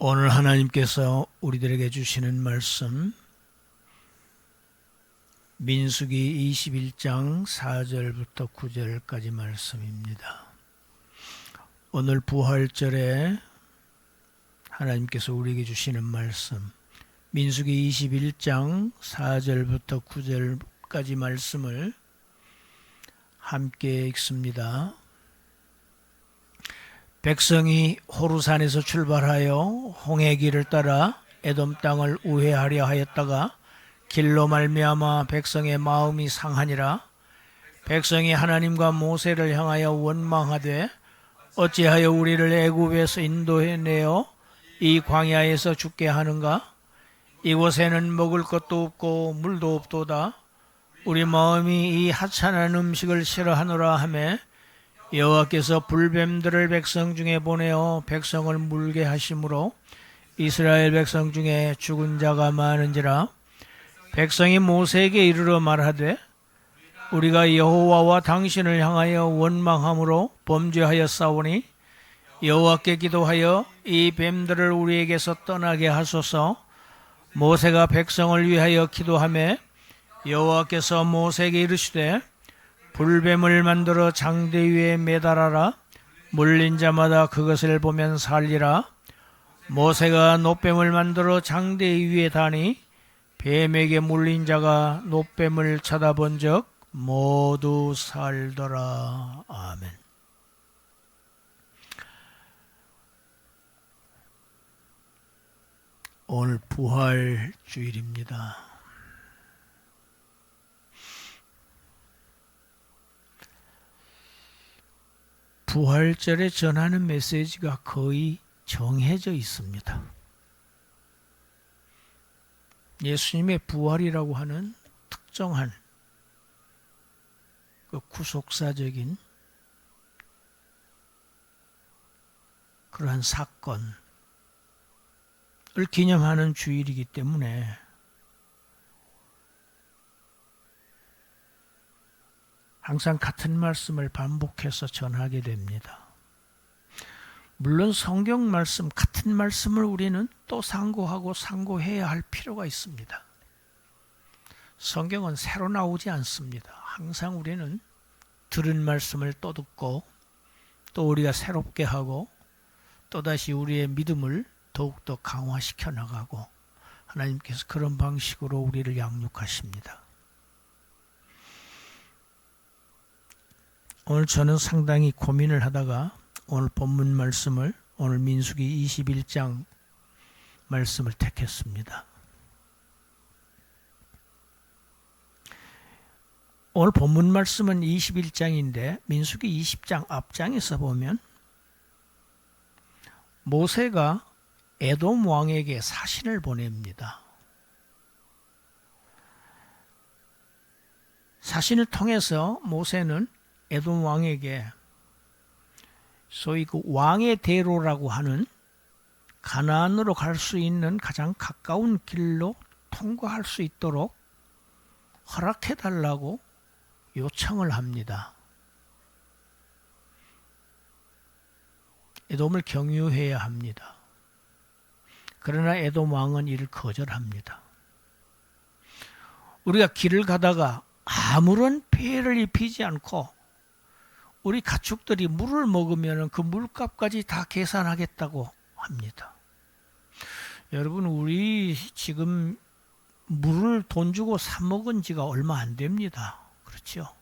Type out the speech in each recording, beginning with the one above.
오늘 하나님께서 우리들에게 주시는 말씀 민수기 21장 4절부터 9절까지 말씀입니다. 오늘 부활절에 하나님께서 우리에게 주시는 말씀 민수기 21장 4절부터 9절까지 말씀을 함께 읽습니다. 백성이 호르산에서 출발하여 홍해 길을 따라 에돔 땅을 우회하려 하였다가 길로 말미암아 백성의 마음이 상하니라. 백성이 하나님과 모세를 향하여 원망하되 어찌하여 우리를 애굽에서 인도해내어 이 광야에서 죽게 하는가? 이곳에는 먹을 것도 없고 물도 없도다. 우리 마음이 이 하찮은 음식을 싫어하노라 하며 여호와께서 불뱀들을 백성 중에 보내어 백성을 물게 하심으로 이스라엘 백성 중에 죽은 자가 많은지라. 백성이 모세에게 이르러 말하되 우리가 여호와와 당신을 향하여 원망함으로 범죄하였사오니 여호와께 기도하여 이 뱀들을 우리에게서 떠나게 하소서. 모세가 백성을 위하여 기도하며 여호와께서 모세에게 이르시되 불뱀을 만들어 장대 위에 매달아라. 물린 자마다 그것을 보면 살리라. 모세가 놋뱀을 만들어 장대 위에 다니 뱀에게 물린 자가 놋뱀을 쳐다본 적 모두 살더라. 아멘. 오늘 부활 주일입니다. 부활절에 전하는 메시지가 거의 정해져 있습니다. 예수님의 부활이라고 하는 특정한 그 구속사적인 그러한 사건을 기념하는 주일이기 때문에 항상 같은 말씀을 반복해서 전하게 됩니다. 물론 성경 말씀, 같은 말씀을 우리는 또 상고하고 상고해야 할 필요가 있습니다. 성경은 새로 나오지 않습니다. 항상 우리는 들은 말씀을 또 듣고 또 우리가 새롭게 하고 또다시 우리의 믿음을 더욱더 강화시켜 나가고 하나님께서 그런 방식으로 우리를 양육하십니다. 오늘 저는 상당히 고민을 하다가 오늘 본문 말씀을 오늘 민수기 21장 말씀을 택했습니다. 오늘 본문 말씀은 21장인데 민수기 20장 앞장에서 보면 모세가 에돔 왕에게 사신을 보냅니다. 사신을 통해서 모세는 에돔 왕에게 소위 그 왕의 대로라고 하는 가나안으로 갈 수 있는 가장 가까운 길로 통과할 수 있도록 허락해 달라고 요청을 합니다. 에돔을 경유해야 합니다. 그러나 에돔 왕은 이를 거절합니다. 우리가 길을 가다가 아무런 피해를 입히지 않고 우리 가축들이 물을 먹으면 그 물값까지 다 계산하겠다고 합니다. 여러분, 우리 지금 물을 돈 주고 사 먹은 지가 얼마 안 됩니다. 그렇죠?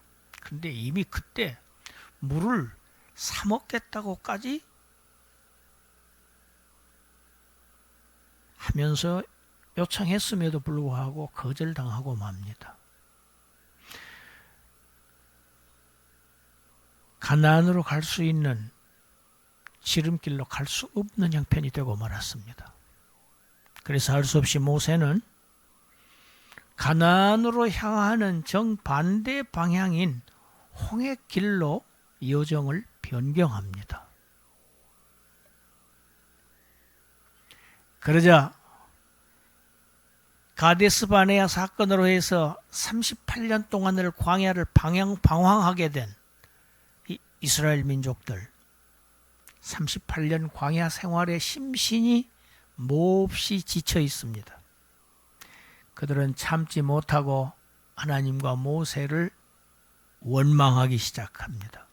근데 이미 그때 물을 사 먹겠다고까지 하면서 요청했음에도 불구하고 거절당하고 맙니다. 가나안으로 갈 수 있는 지름길로 갈 수 없는 형편이 되고 말았습니다. 그래서 할 수 없이 모세는 가나안으로 향하는 정반대 방향인 홍해길로 여정을 변경합니다. 그러자 가데스바네아 사건으로 해서 38년 동안을 광야를 방황하게 된 이스라엘 민족들 38년 광야 생활에 심신이 몹시 지쳐 있습니다. 그들은 참지 못하고 하나님과 모세를 원망하기 시작합니다.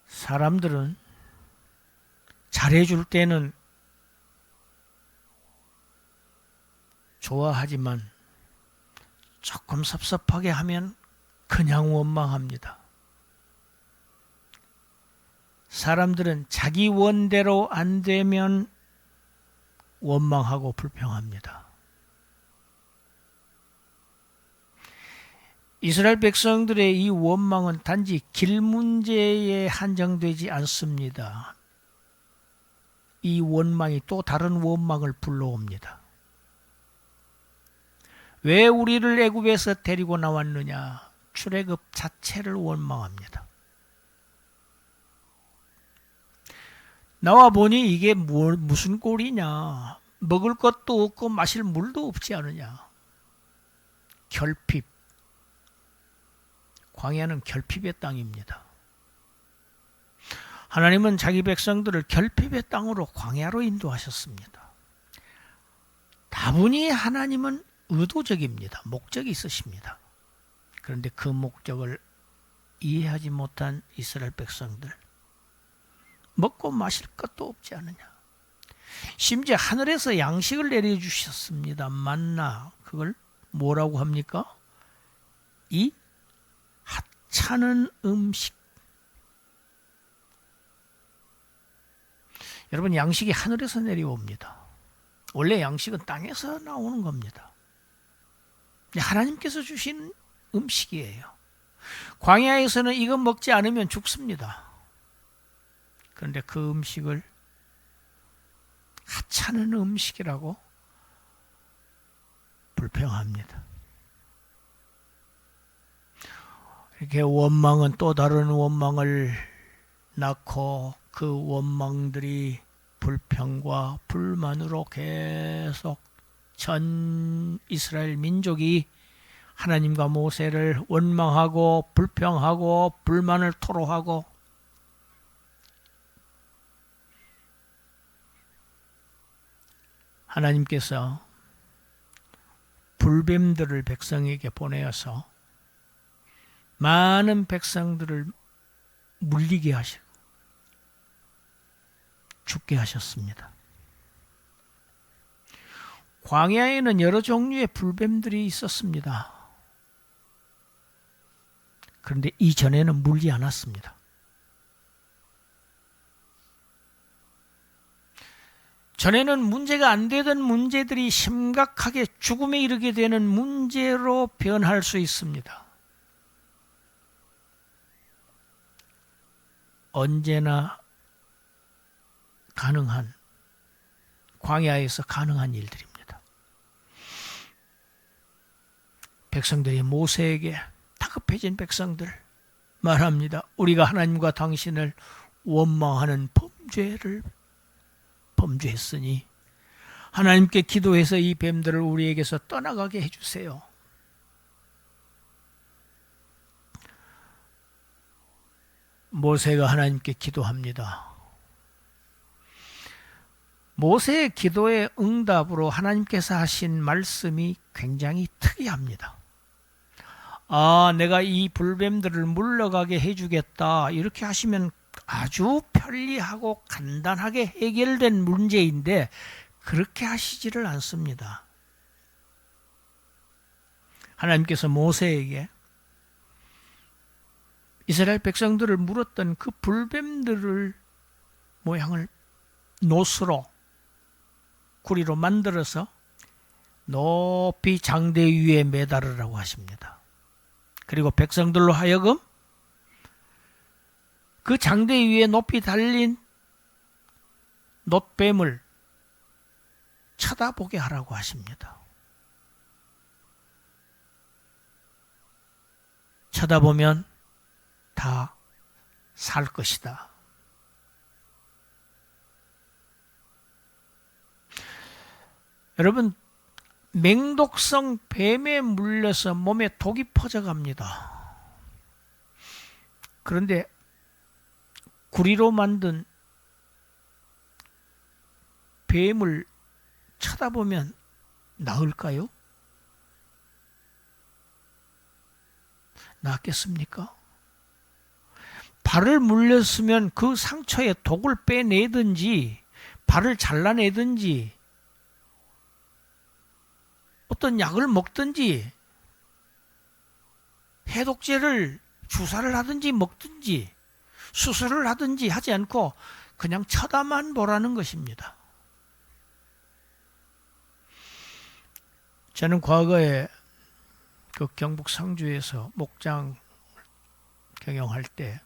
사람들은 잘해줄 때는 좋아하지만 조금 섭섭하게 하면 그냥 원망합니다. 사람들은 자기 원대로 안 되면 원망하고 불평합니다. 이스라엘 백성들의 이 원망은 단지 길 문제에 한정되지 않습니다. 이 원망이 또 다른 원망을 불러옵니다. 왜 우리를 애굽에서 데리고 나왔느냐? 출애굽 자체를 원망합니다. 나와 보니 이게 무슨 꼴이냐? 먹을 것도 없고 마실 물도 없지 않느냐? 결핍. 광야는 결핍의 땅입니다. 하나님은 자기 백성들을 결핍의 땅으로 광야로 인도하셨습니다. 다분히 하나님은 의도적입니다. 목적이 있으십니다. 그런데 그 목적을 이해하지 못한 이스라엘 백성들, 먹고 마실 것도 없지 않느냐. 심지어 하늘에서 양식을 내려주셨습니다. 만나. 그걸 뭐라고 합니까? 이 하찮은 음식. 여러분, 양식이 하늘에서 내려옵니다. 원래 양식은 땅에서 나오는 겁니다. 하나님께서 주신 음식이에요. 광야에서는 이거 먹지 않으면 죽습니다. 그런데 그 음식을 하찮은 음식이라고 불평합니다. 이렇게 원망은 또 다른 원망을 낳고 그 원망들이 불평과 불만으로 계속 전 이스라엘 민족이 하나님과 모세를 원망하고 불평하고 불만을 토로하고 하나님께서 불뱀들을 백성에게 보내어서 많은 백성들을 물리게 하시고 죽게 하셨습니다. 광야에는 여러 종류의 불뱀들이 있었습니다. 그런데 이전에는 물지 않았습니다. 전에는 문제가 안 되던 문제들이 심각하게 죽음에 이르게 되는 문제로 변할 수 있습니다. 언제나 가능한, 광야에서 가능한 일들입니다. 백성들이 모세에게, 다급해진 백성들 말합니다. 우리가 하나님과 당신을 원망하는 범죄를 범죄했으니 하나님께 기도해서 이 뱀들을 우리에게서 떠나가게 해주세요. 모세가 하나님께 기도합니다. 모세의 기도의 응답으로 하나님께서 하신 말씀이 굉장히 특이합니다. 내가 이 불뱀들을 물러가게 해주겠다. 이렇게 하시면 아주 편리하고 간단하게 해결된 문제인데 그렇게 하시지를 않습니다. 하나님께서 모세에게 이스라엘 백성들을 물었던 그 불뱀들을 모양을 노스로 구리로 만들어서 높이 장대 위에 매달으라고 하십니다. 그리고 백성들로 하여금 그 장대 위에 높이 달린 놋뱀을 쳐다보게 하라고 하십니다. 쳐다보면 다 살 것이다. 여러분, 맹독성 뱀에 물려서 몸에 독이 퍼져갑니다. 그런데 구리로 만든 뱀을 쳐다보면 나을까요? 낫겠습니까? 발을 물렸으면 그 상처에 독을 빼내든지 발을 잘라내든지 어떤 약을 먹든지 해독제를 주사를 하든지 먹든지 수술을 하든지 하지 않고 그냥 쳐다만 보라는 것입니다. 저는 과거에 그 경북 상주에서 목장 경영할 때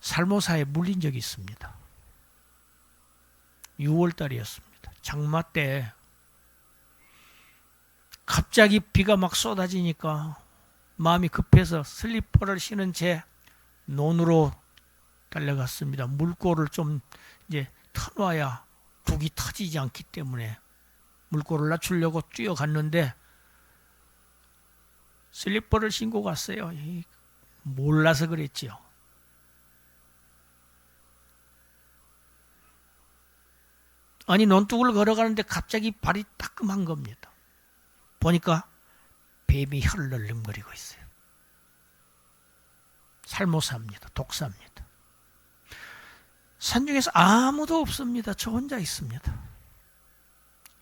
살모사에 물린 적이 있습니다. 6월 달이었습니다. 장마 때 갑자기 비가 막 쏟아지니까 마음이 급해서 슬리퍼를 신은 채 논으로 달려갔습니다. 물꼬를 좀 이제 터놔야 북이 터지지 않기 때문에 물꼬를 낮추려고 뛰어갔는데 슬리퍼를 신고 갔어요. 몰라서 그랬지요. 아니 논둑을 걸어가는데 갑자기 발이 따끔한 겁니다. 보니까 뱀이 헐렁거리고 있어요. 살모사입니다. 독사입니다. 산중에서 아무도 없습니다. 저 혼자 있습니다.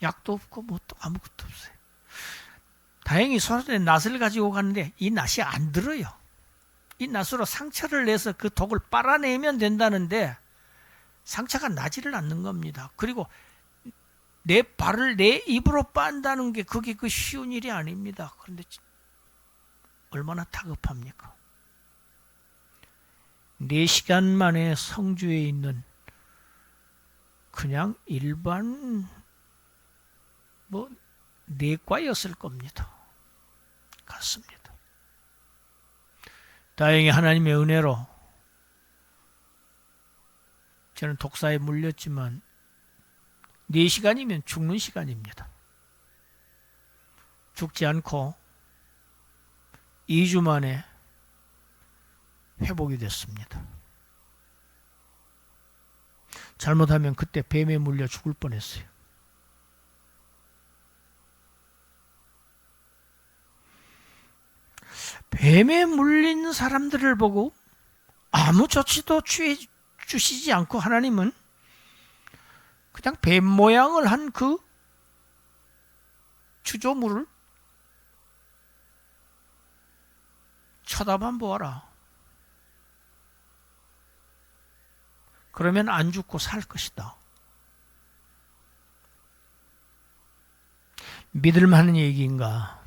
약도 없고 뭐 또 아무것도 없어요. 다행히 손에 낫을 가지고 갔는데 이 낫이 안 들어요. 이 낫으로 상처를 내서 그 독을 빨아내면 된다는데 상처가 나지를 않는 겁니다. 그리고 내 발을 내 입으로 빤다는 게 그게 그 쉬운 일이 아닙니다. 그런데 얼마나 다급합니까? 4시간 만에 성주에 있는 그냥 일반 내과였을 겁니다. 같습니다. 다행히 하나님의 은혜로 저는 독사에 물렸지만 4시간이면 죽는 시간입니다. 죽지 않고 2주 만에 회복이 됐습니다. 잘못하면 그때 뱀에 물려 죽을 뻔했어요. 뱀에 물린 사람들을 보고 아무 조치도 취해 주시지 않고 하나님은 그냥 뱀 모양을 한 그 주조물을 쳐다만 보아라. 그러면 안 죽고 살 것이다. 믿을 만한 얘기인가?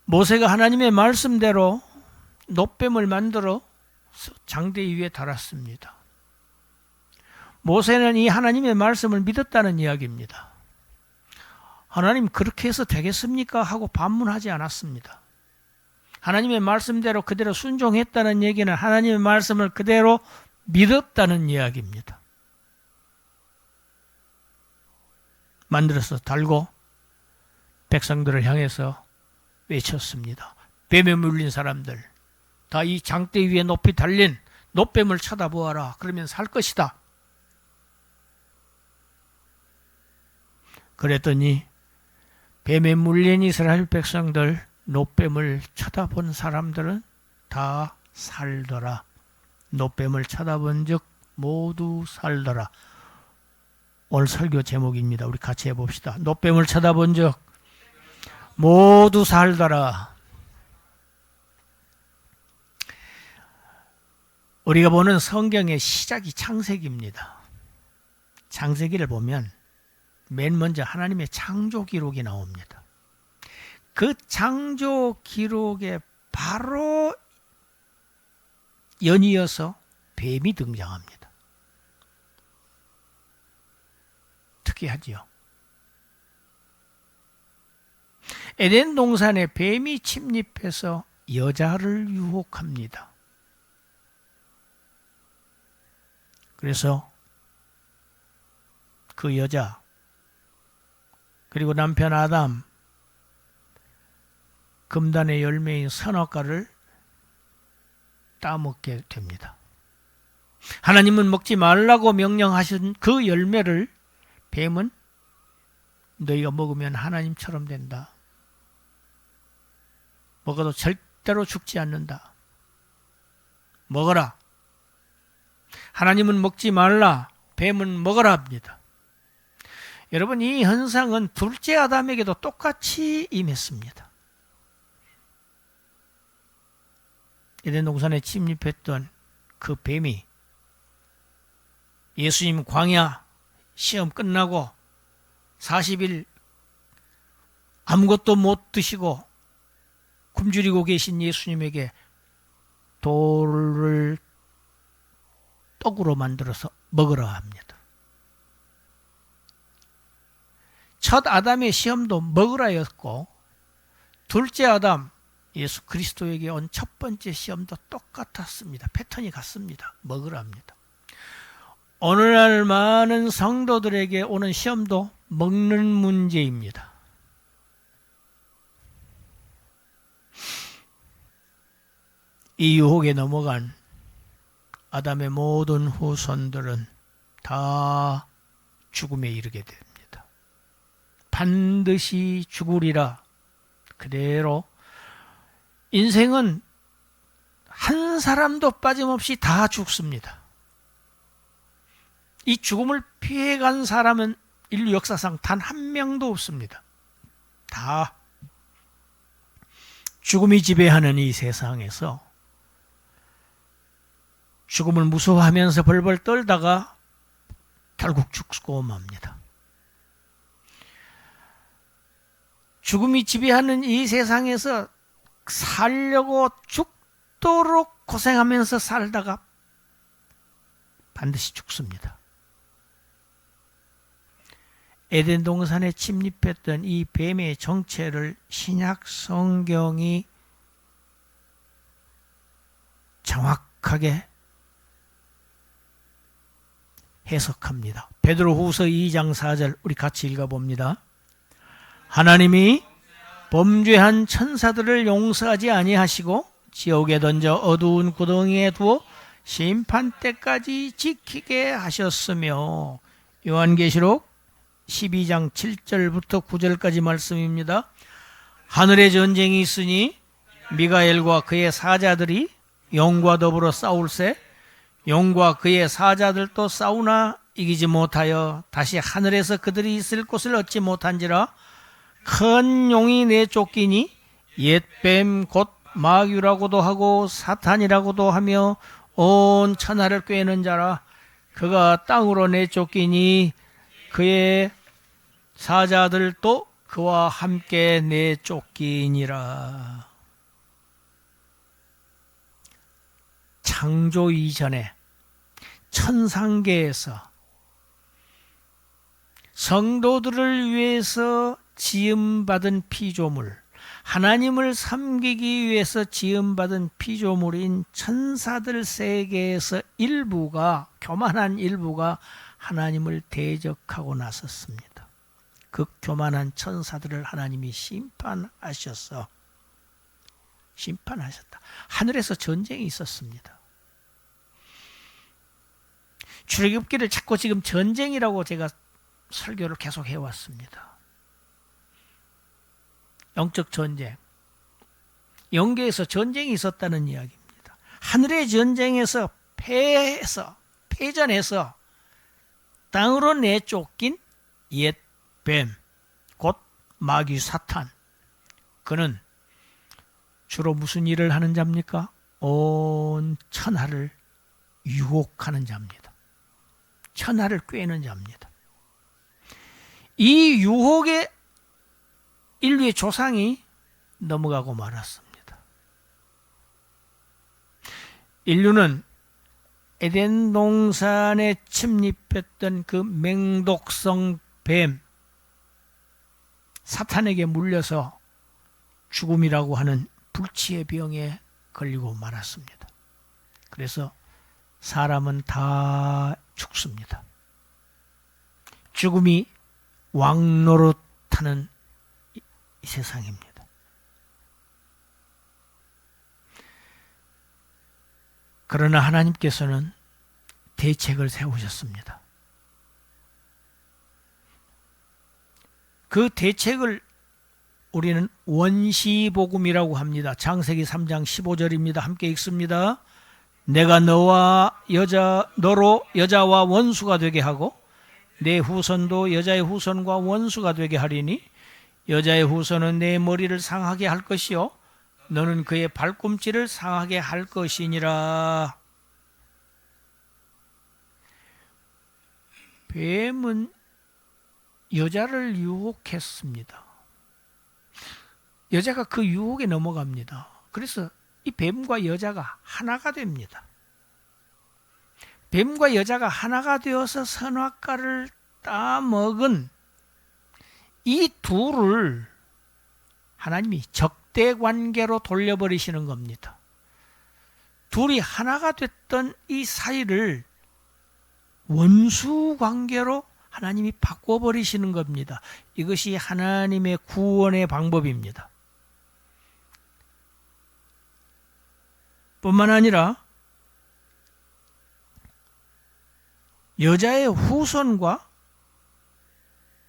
모세가 하나님의 말씀대로 놋뱀을 만들어 장대 위에 달았습니다. 모세는 이 하나님의 말씀을 믿었다는 이야기입니다. 하나님 그렇게 해서 되겠습니까? 하고 반문하지 않았습니다. 하나님의 말씀대로 그대로 순종했다는 얘기는 하나님의 말씀을 그대로 믿었다는 이야기입니다. 만들어서 달고 백성들을 향해서 외쳤습니다. 뱀에 물린 사람들 다 이 장대 위에 높이 달린 놋뱀을 쳐다보아라. 그러면 살 것이다. 그랬더니 뱀에 물린 이스라엘 백성들 놋뱀을 쳐다본 사람들은 다 살더라. 놋뱀을 쳐다본 즉 모두 살더라. 오늘 설교 제목입니다. 우리 같이 해봅시다. 놋뱀을 쳐다본 즉 모두 살더라. 우리가 보는 성경의 시작이 창세기입니다. 창세기를 보면 맨 먼저 하나님의 창조 기록이 나옵니다. 그 창조 기록에 바로 연이어서 뱀이 등장합니다. 특이하지요. 에덴 동산에 뱀이 침입해서 여자를 유혹합니다. 그래서 그 여자 그리고 남편 아담 금단의 열매인 선악과를 따먹게 됩니다. 하나님은 먹지 말라고 명령하신 그 열매를 뱀은 너희가 먹으면 하나님처럼 된다. 먹어도 절대로 죽지 않는다. 먹어라. 하나님은 먹지 말라. 뱀은 먹어라 합니다. 여러분, 이 현상은 둘째 아담에게도 똑같이 임했습니다. 에덴 동산에 침입했던 그 뱀이 예수님 광야 시험 끝나고 40일 아무것도 못 드시고 굶주리고 계신 예수님에게 돌을 떡으로 만들어서 먹으라 합니다. 첫 아담의 시험도 먹으라였고, 둘째 아담 예수 그리스도에게 온 첫 번째 시험도 똑같았습니다. 패턴이 같습니다. 먹으라 합니다. 오늘날 많은 성도들에게 오는 시험도 먹는 문제입니다. 이 유혹에 넘어간 아담의 모든 후손들은 다 죽음에 이르게 됩니다. 반드시 죽으리라. 그대로 인생은 한 사람도 빠짐없이 다 죽습니다. 이 죽음을 피해간 사람은 인류 역사상 단 한 명도 없습니다. 다 죽음이 지배하는 이 세상에서 죽음을 무서워하면서 벌벌 떨다가 결국 죽고 맙니다. 죽음이 지배하는 이 세상에서 살려고 죽도록 고생하면서 살다가 반드시 죽습니다. 에덴 동산에 침입했던 이 뱀의 정체를 신약 성경이 정확하게 해석합니다. 베드로후서 2장 4절 우리 같이 읽어봅니다. 하나님이 범죄한 천사들을 용서하지 아니하시고 지옥에 던져 어두운 구덩이에 두어 심판 때까지 지키게 하셨으며, 요한계시록 12장 7절부터 9절까지 말씀입니다. 하늘에 전쟁이 있으니 미가엘과 그의 사자들이 용과 더불어 싸울세 용과 그의 사자들도 싸우나 이기지 못하여 다시 하늘에서 그들이 있을 곳을 얻지 못한지라. 큰 용이 내쫓기니 옛뱀 곧 마귀라고도 하고 사탄이라고도 하며 온 천하를 꿰는 자라. 그가 땅으로 내쫓기니 그의 사자들도 그와 함께 내쫓기니라. 창조 이전에 천상계에서 성도들을 위해서 지음받은 피조물, 하나님을 섬기기 위해서 지음받은 피조물인 천사들 세계에서 일부가, 교만한 일부가 하나님을 대적하고 나섰습니다. 그 교만한 천사들을 하나님이 심판하셨다. 하늘에서 전쟁이 있었습니다. 출애굽기를 자꾸 지금 전쟁이라고 제가 설교를 계속 해왔습니다. 영적 전쟁, 영계에서 전쟁이 있었다는 이야기입니다. 하늘의 전쟁에서 패전해서 땅으로 내쫓긴 옛 뱀, 곧 마귀 사탄, 그는 주로 무슨 일을 하는 자입니까? 온 천하를 유혹하는 자입니다. 천하를 꿰는 자입니다. 이 유혹에 인류의 조상이 넘어가고 말았습니다. 인류는 에덴 동산에 침입했던 그 맹독성 뱀 사탄에게 물려서 죽음이라고 하는 불치의 병에 걸리고 말았습니다. 그래서 사람은 다 죽습니다. 죽음이 왕노릇하는 이 세상입니다. 그러나 하나님께서는 대책을 세우셨습니다. 그 대책을 우리는 원시복음이라고 합니다. 창세기 3장 15절입니다. 함께 읽습니다. 내가 너로 여자와 원수가 되게 하고 내 후손도 여자의 후손과 원수가 되게 하리니 여자의 후손은 내 머리를 상하게 할 것이요 너는 그의 발꿈치를 상하게 할 것이니라. 뱀은 여자를 유혹했습니다. 여자가 그 유혹에 넘어갑니다. 그래서 이 뱀과 여자가 하나가 됩니다. 뱀과 여자가 하나가 되어서 선악과를 따먹은 이 둘을 하나님이 적대 관계로 돌려버리시는 겁니다. 둘이 하나가 됐던 이 사이를 원수 관계로 하나님이 바꿔버리시는 겁니다. 이것이 하나님의 구원의 방법입니다. 뿐만 아니라 여자의 후손과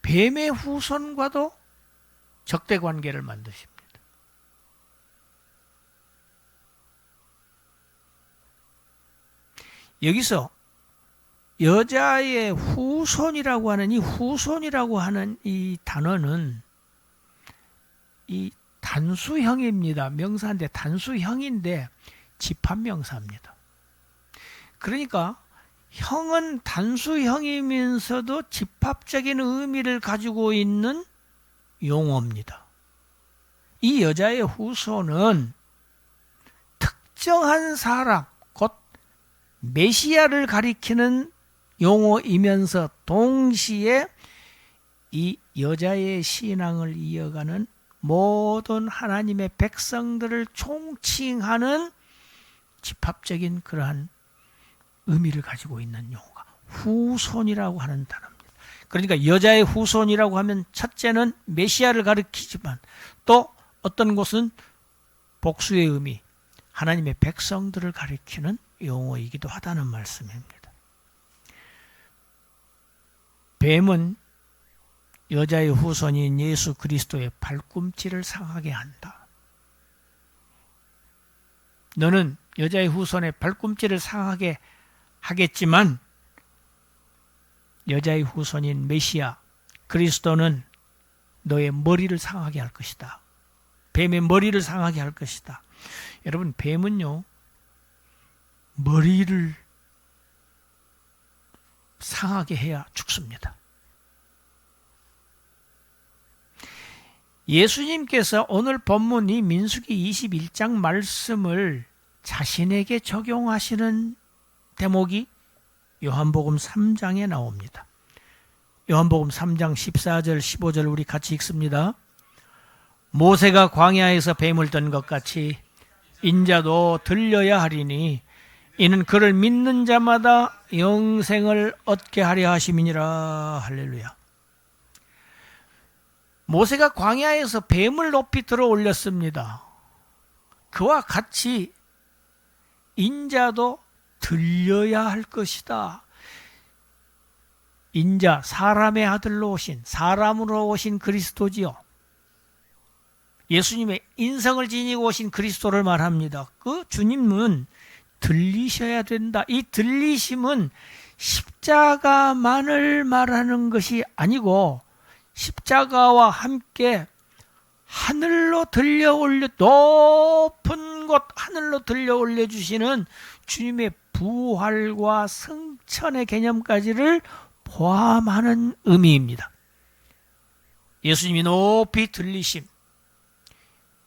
뱀의 후손과도 적대 관계를 만드십니다. 여기서 여자의 후손이라고 하는 이 단어는 이 단수형입니다. 명사인데 단수형인데 집합명사입니다. 그러니까 형은 단수형이면서도 집합적인 의미를 가지고 있는 용어입니다. 이 여자의 후손은 특정한 사람, 곧 메시아를 가리키는 용어이면서 동시에 이 여자의 신앙을 이어가는 모든 하나님의 백성들을 총칭하는 집합적인 그러한 의미를 가지고 있는 용어가 후손이라고 하는 단어입니다. 그러니까 여자의 후손이라고 하면 첫째는 메시아를 가리키지만 또 어떤 곳은 복수의 의미, 하나님의 백성들을 가리키는 용어이기도 하다는 말씀입니다. 뱀은 여자의 후손인 예수 그리스도의 발꿈치를 상하게 한다. 너는 여자의 후손의 발꿈치를 상하게 하겠지만 여자의 후손인 메시아 그리스도는 너의 머리를 상하게 할 것이다. 뱀의 머리를 상하게 할 것이다. 여러분, 뱀은요, 머리를 상하게 해야 죽습니다. 예수님께서 오늘 본문 이 민수기 21장 말씀을 자신에게 적용하시는 대목이 요한복음 3장에 나옵니다. 요한복음 3장 14절 15절 우리 같이 읽습니다. 모세가 광야에서 뱀을 든 것 같이 인자도 들려야 하리니 이는 그를 믿는 자마다 영생을 얻게 하려 하심이니라. 할렐루야. 모세가 광야에서 뱀을 높이 들어 올렸습니다. 그와 같이 인자도 들려야 할 것이다. 인자, 사람의 아들로 오신, 사람으로 오신 그리스도지요. 예수님의 인성을 지니고 오신 그리스도를 말합니다. 그 주님은 들리셔야 된다. 이 들리심은 십자가만을 말하는 것이 아니고 십자가와 함께 하늘로 들려 올려, 높은 곳 하늘로 들려 올려주시는 주님의 부활과 승천의 개념까지를 포함하는 의미입니다. 예수님이 높이 들리심,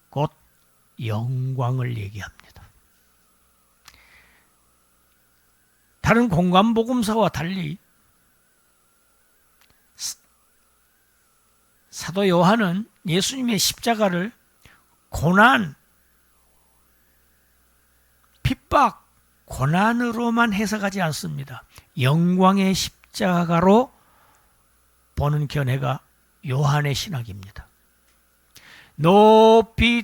곧 영광을 얘기합니다. 다른 공관복음서와 달리 사도 요한은 예수님의 십자가를 고난, 핍박, 고난으로만 해석하지 않습니다. 영광의 십자가로 보는 견해가 요한의 신학입니다. 높이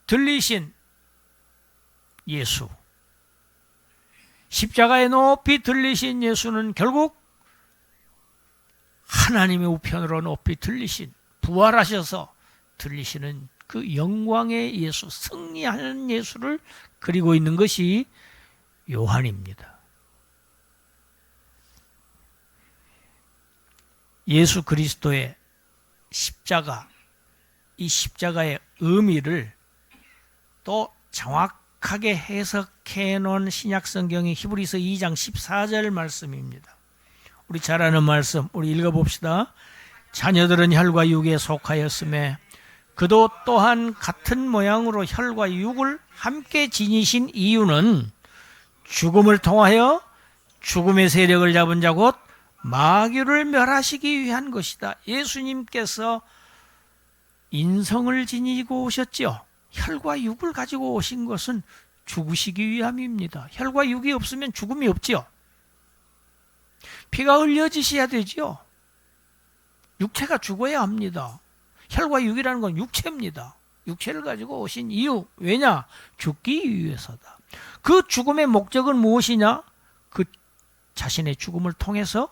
들리신 예수, 십자가에 높이 들리신 예수는 결국 하나님의 우편으로 높이 들리신, 부활하셔서 들리시는 그 영광의 예수, 승리하는 예수를 그리고 있는 것이 요한입니다. 예수 그리스도의 십자가, 이 십자가의 의미를 또 정확하게 해석해 놓은 신약 성경이 히브리서 2장 14절 말씀입니다. 우리 잘 아는 말씀, 우리 읽어봅시다. 자녀들은 혈과 육에 속하였음에 그도 또한 같은 모양으로 혈과 육을 함께 지니신 이유는 죽음을 통하여 죽음의 세력을 잡은 자 곧 마귀를 멸하시기 위한 것이다. 예수님께서 인성을 지니고 오셨죠. 혈과 육을 가지고 오신 것은 죽으시기 위함입니다. 혈과 육이 없으면 죽음이 없죠. 피가 흘려지셔야 되죠. 육체가 죽어야 합니다. 혈과 육이라는 건 육체입니다. 육체를 가지고 오신 이유, 왜냐? 죽기 위해서다. 그 죽음의 목적은 무엇이냐? 그 자신의 죽음을 통해서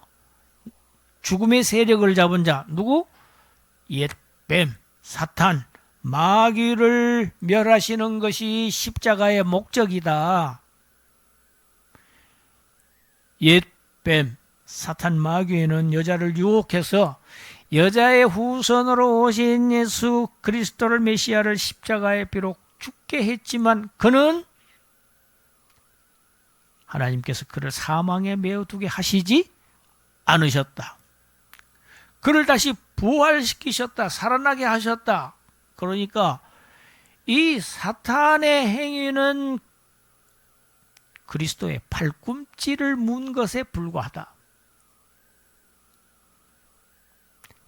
죽음의 세력을 잡은 자, 누구? 옛 뱀, 사탄, 마귀를 멸하시는 것이 십자가의 목적이다. 옛 뱀, 사탄, 마귀는 여자를 유혹해서 여자의 후손으로 오신 예수 그리스도를 메시아를 십자가에 비록 죽게 했지만 그는 하나님께서 그를 사망에 메어두게 하시지 않으셨다. 그를 다시 부활시키셨다. 살아나게 하셨다. 그러니까 이 사탄의 행위는 그리스도의 팔꿈치를 문 것에 불과하다.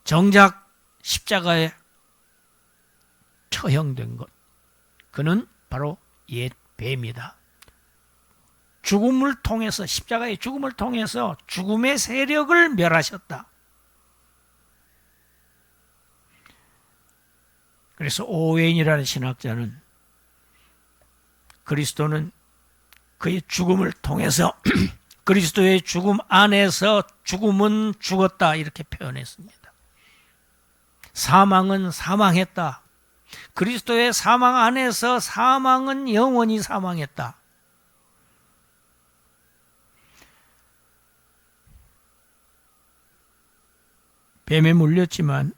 정작 십자가에 처형된 것, 그는 바로 옛 뱀이다. 죽음을 통해서, 십자가의 죽음을 통해서 죽음의 세력을 멸하셨다. 그래서 오웬이라는 신학자는 그리스도는 그의 죽음을 통해서 그리스도의 죽음 안에서 죽음은 죽었다 이렇게 표현했습니다. 사망은 사망했다. 그리스도의 사망 안에서 사망은 영원히 사망했다. 뱀에 물렸지만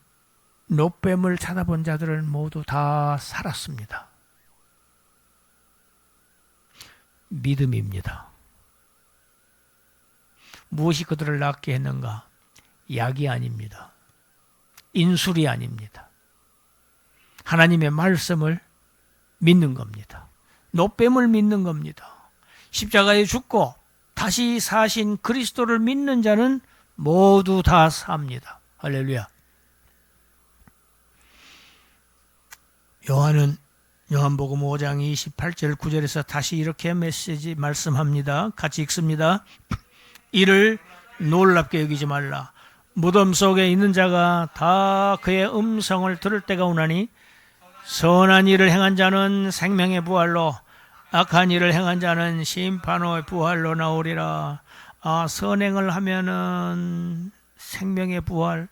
노뱀을 찾아본 자들은 모두 다 살았습니다. 믿음입니다. 무엇이 그들을 낫게 했는가? 약이 아닙니다. 인술이 아닙니다. 하나님의 말씀을 믿는 겁니다. 노뱀을 믿는 겁니다. 십자가에 죽고 다시 사신 그리스도를 믿는 자는 모두 다 삽니다. 할렐루야. 요한은 요한복음 5장 28절 9절에서 다시 이렇게 메시지 말씀합니다. 같이 읽습니다. 이를 놀랍게 여기지 말라. 무덤 속에 있는 자가 다 그의 음성을 들을 때가 오나니 선한 일을 행한 자는 생명의 부활로 악한 일을 행한 자는 심판의 부활로 나오리라. 선행을 하면은 생명의 부활,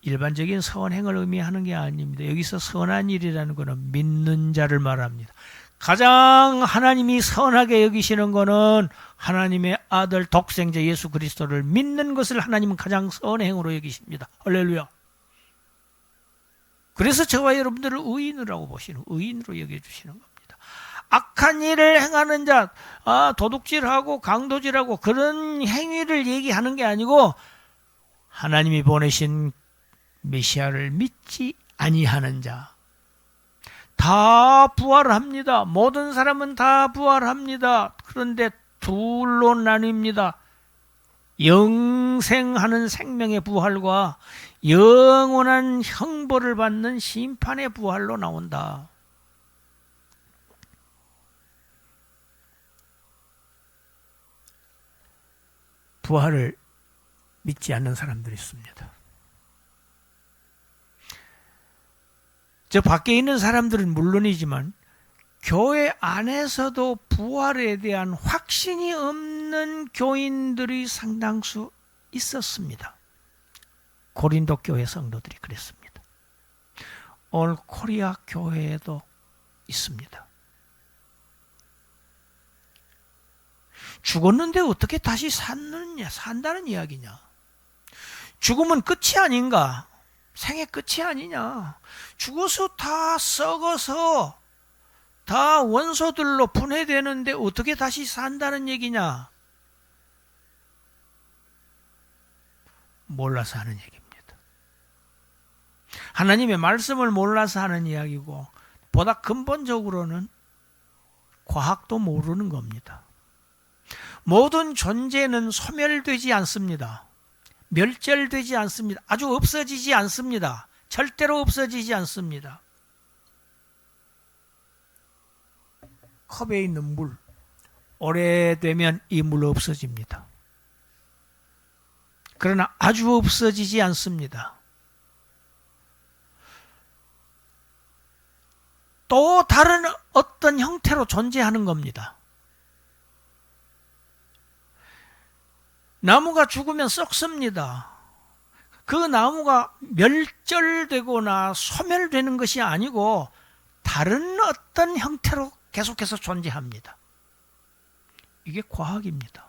일반적인 선행을 의미하는 게 아닙니다. 여기서 선한 일이라는 것은 믿는 자를 말합니다. 가장 하나님이 선하게 여기시는 것은 하나님의 아들 독생자 예수 그리스도를 믿는 것을 하나님은 가장 선행으로 여기십니다. 할렐루야. 그래서 저와 여러분들을 의인이라고 보시는, 의인으로 여겨주시는 겁니다. 악한 일을 행하는 자, 도둑질하고 강도질하고 그런 행위를 얘기하는 게 아니고 하나님이 보내신 메시아를 믿지 아니하는 자, 다 부활합니다. 모든 사람은 다 부활합니다. 그런데 둘로 나뉩니다. 영생하는 생명의 부활과 영원한 형벌을 받는 심판의 부활로 나온다. 부활을 믿지 않는 사람들이 있습니다. 저 밖에 있는 사람들은 물론이지만 교회 안에서도 부활에 대한 확신이 없는 교인들이 상당수 있었습니다. 고린도 교회 성도들이 그랬습니다. 오늘 코리아 교회에도 있습니다. 죽었는데 어떻게 다시 산다는 이야기냐? 죽음은 끝이 아닌가? 생의 끝이 아니냐? 죽어서 다 썩어서 다 원소들로 분해되는데 어떻게 다시 산다는 얘기냐? 몰라서 하는 얘기입니다. 하나님의 말씀을 몰라서 하는 이야기고, 보다 근본적으로는 과학도 모르는 겁니다. 모든 존재는 소멸되지 않습니다. 멸절되지 않습니다. 아주 없어지지 않습니다. 절대로 없어지지 않습니다. 컵에 있는 물, 오래되면 이 물 없어집니다. 그러나 아주 없어지지 않습니다. 또 다른 어떤 형태로 존재하는 겁니다. 나무가 죽으면 썩습니다. 그 나무가 멸절되거나 소멸되는 것이 아니고 다른 어떤 형태로 계속해서 존재합니다. 이게 과학입니다.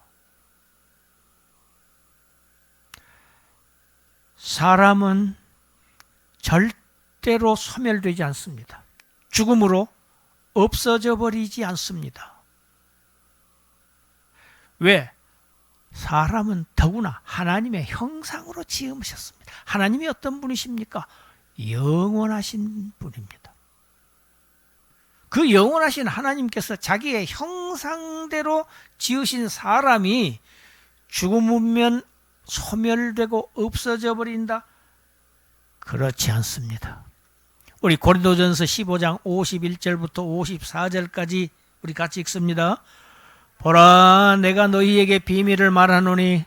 사람은 절대로 소멸되지 않습니다. 죽음으로 없어져 버리지 않습니다. 왜? 사람은 더구나 하나님의 형상으로 지으셨습니다. 하나님이 어떤 분이십니까? 영원하신 분입니다. 그 영원하신 하나님께서 자기의 형상대로 지으신 사람이 죽으면 소멸되고 없어져 버린다? 그렇지 않습니다. 우리 고린도전서 15장 51절부터 54절까지 우리 같이 읽습니다. 보라, 내가 너희에게 비밀을 말하노니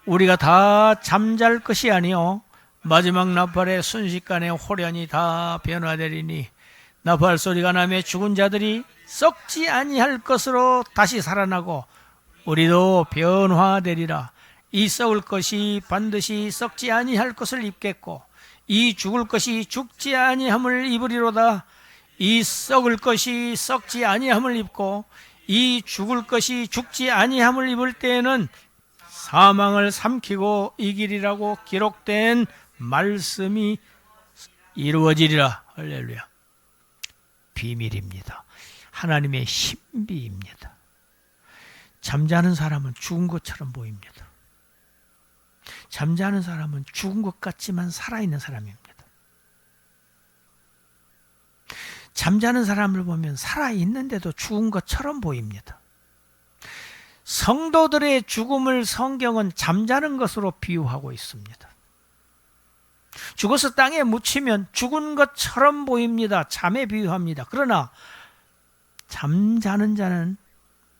우리가 다 잠잘 것이 아니요 마지막 나팔의 순식간에 홀연히 다 변화되리니 나팔 소리가 나며 죽은 자들이 썩지 아니할 것으로 다시 살아나고 우리도 변화되리라. 이 썩을 것이 반드시 썩지 아니할 것을 입겠고 이 죽을 것이 죽지 아니함을 입으리로다. 이 썩을 것이 썩지 아니함을 입고 이 죽을 것이 죽지 아니함을 입을 때에는 사망을 삼키고 이기리라고 기록된 말씀이 이루어지리라. 할렐루야. 비밀입니다. 하나님의 신비입니다. 잠자는 사람은 죽은 것처럼 보입니다. 잠자는 사람은 죽은 것 같지만 살아있는 사람입니다. 잠자는 사람을 보면 살아있는데도 죽은 것처럼 보입니다. 성도들의 죽음을 성경은 잠자는 것으로 비유하고 있습니다. 죽어서 땅에 묻히면 죽은 것처럼 보입니다. 잠에 비유합니다. 그러나 잠자는 자는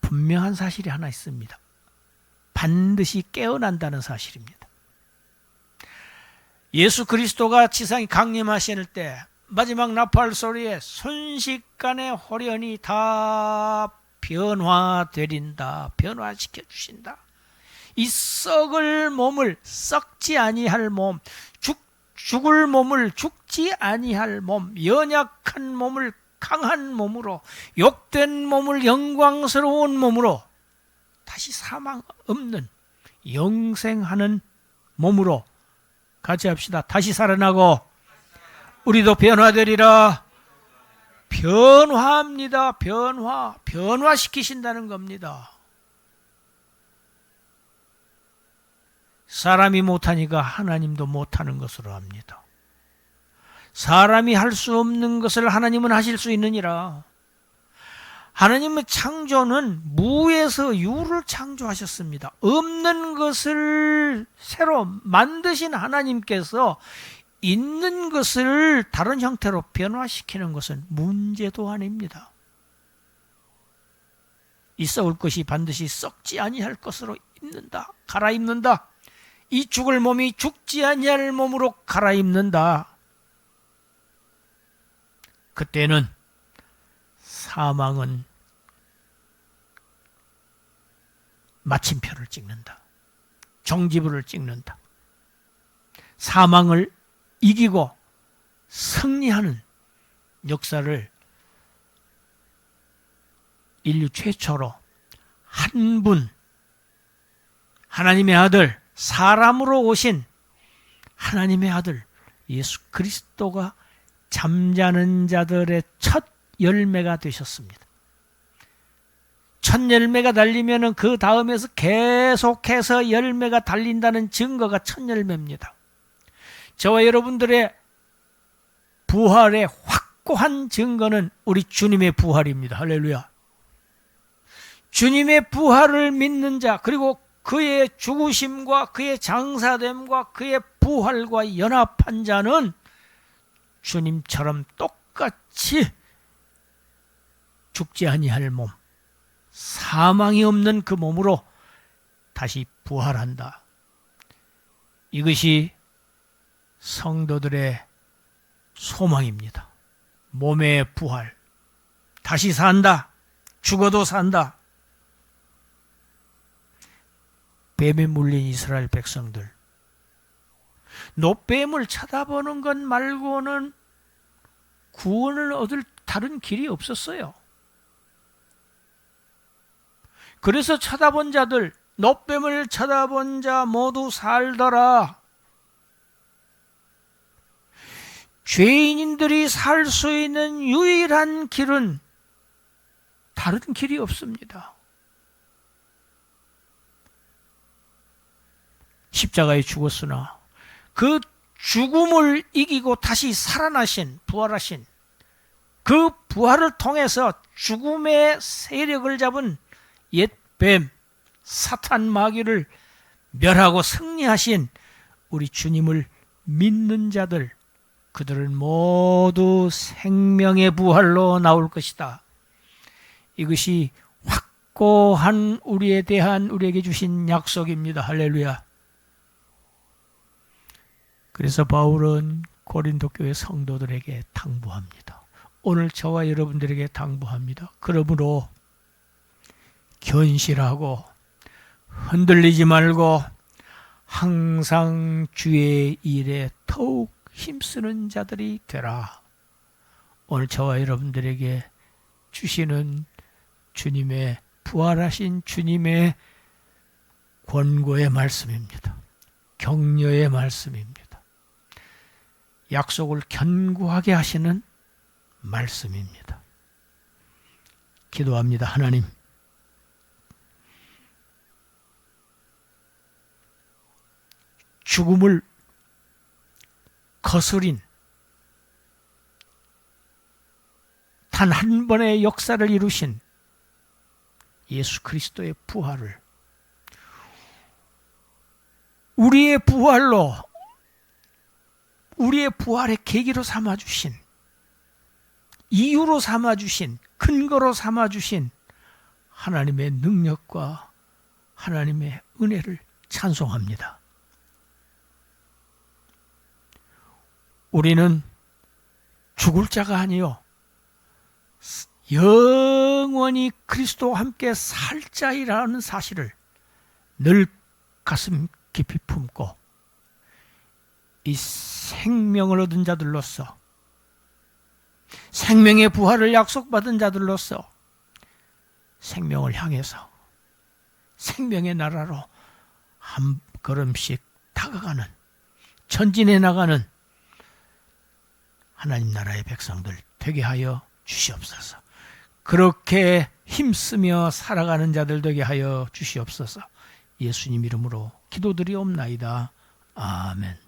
분명한 사실이 하나 있습니다. 반드시 깨어난다는 사실입니다. 예수 그리스도가 지상에 강림하실 때 마지막 나팔 소리에 순식간에 홀연히 다 변화되린다. 변화시켜 주신다. 이 썩을 몸을 썩지 아니할 몸, 죽을 몸을 죽지 아니할 몸, 연약한 몸을 강한 몸으로, 욕된 몸을 영광스러운 몸으로 다시 사망 없는 영생하는 몸으로 같이 합시다. 다시 살아나고 우리도 변화되리라. 변화합니다. 변화시키신다는 겁니다. 사람이 못하니까 하나님도 못하는 것으로 합니다. 사람이 할 수 없는 것을 하나님은 하실 수 있느니라. 하나님의 창조는 무에서 유를 창조하셨습니다. 없는 것을 새로 만드신 하나님께서 있는 것을 다른 형태로 변화시키는 것은 문제도 아닙니다. 이 썩을 것이 반드시 썩지 아니할 것으로 입는다. 갈아입는다. 이 죽을 몸이 죽지 아니할 몸으로 갈아입는다. 그때는 사망은 마침표를 찍는다. 종지부를 찍는다. 사망을 이기고 승리하는 역사를 인류 최초로 한 분, 하나님의 아들, 사람으로 오신 하나님의 아들 예수 그리스도가 잠자는 자들의 첫 열매가 되셨습니다. 첫 열매가 달리면 그 다음에서 계속해서 열매가 달린다는 증거가 첫 열매입니다. 저와 여러분들의 부활의 확고한 증거는 우리 주님의 부활입니다. 할렐루야. 주님의 부활을 믿는 자, 그리고 그의 죽으심과 그의 장사됨과 그의 부활과 연합한 자는 주님처럼 똑같이 죽지 아니할 몸, 사망이 없는 그 몸으로 다시 부활한다. 이것이 성도들의 소망입니다. 몸의 부활, 다시 산다. 죽어도 산다. 뱀에 물린 이스라엘 백성들, 노뱀을 쳐다보는 것 말고는 구원을 얻을 다른 길이 없었어요. 그래서 쳐다본 자들, 노뱀을 쳐다본 자 모두 살더라. 죄인들이 살 수 있는 유일한 길은 다른 길이 없습니다. 십자가에 죽었으나 그 죽음을 이기고 다시 살아나신, 부활하신 그 부활을 통해서 죽음의 세력을 잡은 옛 뱀, 사탄 마귀를 멸하고 승리하신 우리 주님을 믿는 자들, 그들은 모두 생명의 부활로 나올 것이다. 이것이 확고한 우리에 대한 우리에게 주신 약속입니다. 할렐루야. 그래서 바울은 고린도 교회 성도들에게 당부합니다. 오늘 저와 여러분들에게 당부합니다. 그러므로 견실하고 흔들리지 말고 항상 주의 일에 더욱 힘쓰는 자들이 되라. 오늘 저와 여러분들에게 주시는 주님의 부활하신 주님의 권고의 말씀입니다. 격려의 말씀입니다. 약속을 견고하게 하시는 말씀입니다. 기도합니다. 하나님, 죽음을 거스린 단 한 번의 역사를 이루신 예수 그리스도의 부활을 우리의 부활로, 우리의 부활의 계기로 삼아주신, 이유로 삼아주신, 근거로 삼아주신 하나님의 능력과 하나님의 은혜를 찬송합니다. 우리는 죽을 자가 아니요 영원히 그리스도와 함께 살 자이라는 사실을 늘 가슴 깊이 품고 이 생명을 얻은 자들로서, 생명의 부활을 약속받은 자들로서 생명을 향해서 생명의 나라로 한 걸음씩 다가가는, 전진해 나가는 하나님 나라의 백성들 되게 하여 주시옵소서. 그렇게 힘쓰며 살아가는 자들 되게 하여 주시옵소서. 예수님 이름으로 기도드리옵나이다. 아멘.